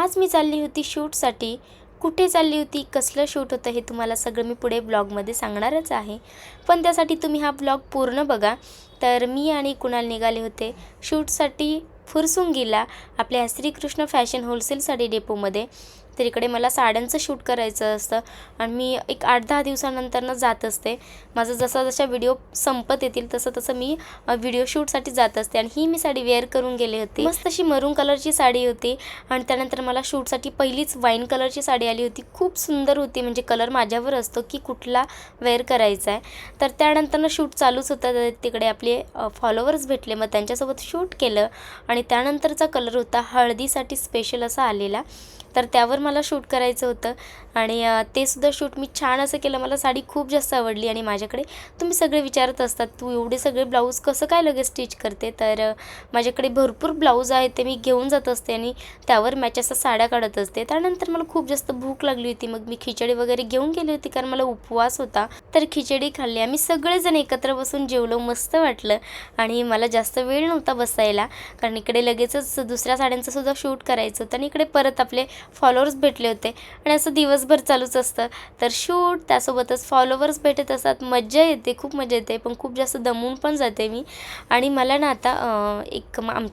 आज मी चालली होती शूटसाठी। कुठे चालली होती, कसलं शूट होतं हे तुम्हाला सगळं मी पुढे ब्लॉगमध्ये सांगणारच आहे, पण त्यासाठी तुम्ही हा ब्लॉग पूर्ण बघा। तर मी आणि कुणाल निघाले होते शूटसाठी फुरसुंगीला, आपल्या श्रीकृष्ण फॅशन होलसेल साडी डेपोमध्ये। तर इकडे मला साड्यांचं शूट करायचं असतं आणि मी एक 8-10 दिवसानंतर जात असते। माझं जसा व्हिडिओ संपत येतील तसं मी व्हिडिओ शूटसाठी जात असते। आणि ही मी साडी वेअर करून गेले होते, मस्त अशी मरून कलरची साडी होती। आणि त्यानंतर मला शूटसाठी पहिलीच वाईन कलरची साडी आली होती, खूप सुंदर होती। म्हणजे कलर माझ्यावर असतो की कुठला वेअर करायचा आहे। तर त्यानंतर शूट चालूच होतं, तिकडे आपले फॉलोअर्स भेटले, मग त्यांच्यासोबत शूट केलं। आणि त्यानंतरचा कलर होता हळदीसाठी स्पेशल असा आलेला, तर त्यावर मला शूट करायचं होतं। आणि ते सुद्धा शूट मी छान असं केलं। मला साडी खूप जास्त आवडली। आणि माझ्याकडे तुम्ही सगळे विचारत असतात, तू एवढे सगळे ब्लाऊज कसं काय लगेच स्टिच करते, तर माझ्याकडे भरपूर ब्लाऊज आहेत, ते मी घेऊन जात असते आणि त्यावर मॅच असा साड्या काढत असते। त्यानंतर मला खूप जास्त भूक लागली होती, मग मी खिचडी वगैरे घेऊन गेली होती, कारण मला उपवास होता। तर खिचडी खाल्ली, आम्ही सगळेजण एकत्र बसून जेवलो, मस्त वाटलं। आणि मला जास्त वेळ नव्हता बसायला, कारण इकडे लगेचच दुसऱ्या साड्यांचं सुद्धा शूट करायचं होतं आणि इकडे परत आपले फॉलोअर्स भेटले होते। आणि असं दिवसभर चालूच असतं, तर शूट त्यासोबतच फॉलोअर्स भेटत असतात, मज्जा येते, खूप मजा येते, पण खूप जास्त दमून पण जाते मी। आणि मला ना आता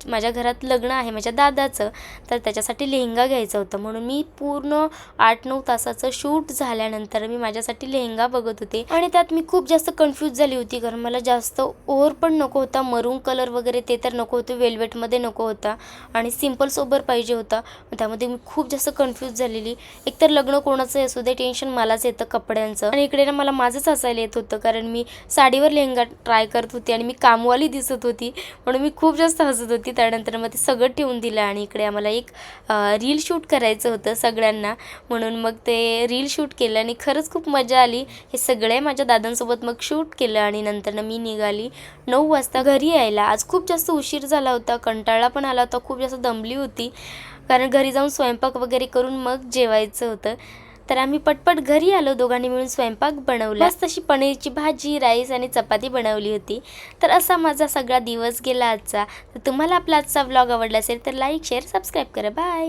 माझ्या घरात लग्न आहे माझ्या दादाचं, तर त्याच्यासाठी लेहंगा घ्यायचा होता, म्हणून मी पूर्ण 8-9 तासाचं शूट झाल्यानंतर मी माझ्यासाठी लेहंगा बघत होते। आणि त्यात मी खूप जास्त कन्फ्यूज झाली होती, कारण मला जास्त ओव्हर पण नको होता, मरून कलर वगैरे ते तर नको होते, वेल्वेटमध्ये नको होता, आणि सिंपल सोबर पाहिजे होता। त्यामध्ये मी खूप जास्त कन्फ्यूज झालेली। एकतर लग्न कोणाचं असू दे, टेन्शन मलाच येतं कपड्यांचं, आणि इकडे ना मला माझंच हसायला येत होतं, कारण मी साडीवर लेहंगा ट्राय करत होती आणि मी कामवाली दिसत होती, म्हणून मी खूप जास्त हसत होती। त्यानंतर मग ते सगळं ठेवून दिलं आणि इकडे आम्हाला एक रील शूट करायचं होतं सगळ्यांना, म्हणून मग ते रील शूट केलं आणि खरंच खूप मजा आली। हे सगळे माझ्या दादांसोबत मग शूट केलं आणि नंतर मी निघाली 9 वाजता घरी यायला। आज खूप जास्त उशीर झाला होता, कंटाळा पण आला होता, खूप जास्त दमली होती, कारण घरी जाऊन स्वयंपाक वगैरे करून मग जेवायचं होतं। तर आम्ही पटपट घरी आलो, दोघांनी मिळून स्वयंपाक बनवला, मस्त अशी पनीरची भाजी, राईस आणि चपाती बनवली होती। तर असा माझा सगळा दिवस गेला आजचा। तर तुम्हाला आपला आजचा व्लॉग आवडला असेल तर लाईक, शेअर, सबस्क्राईब करा। बाय।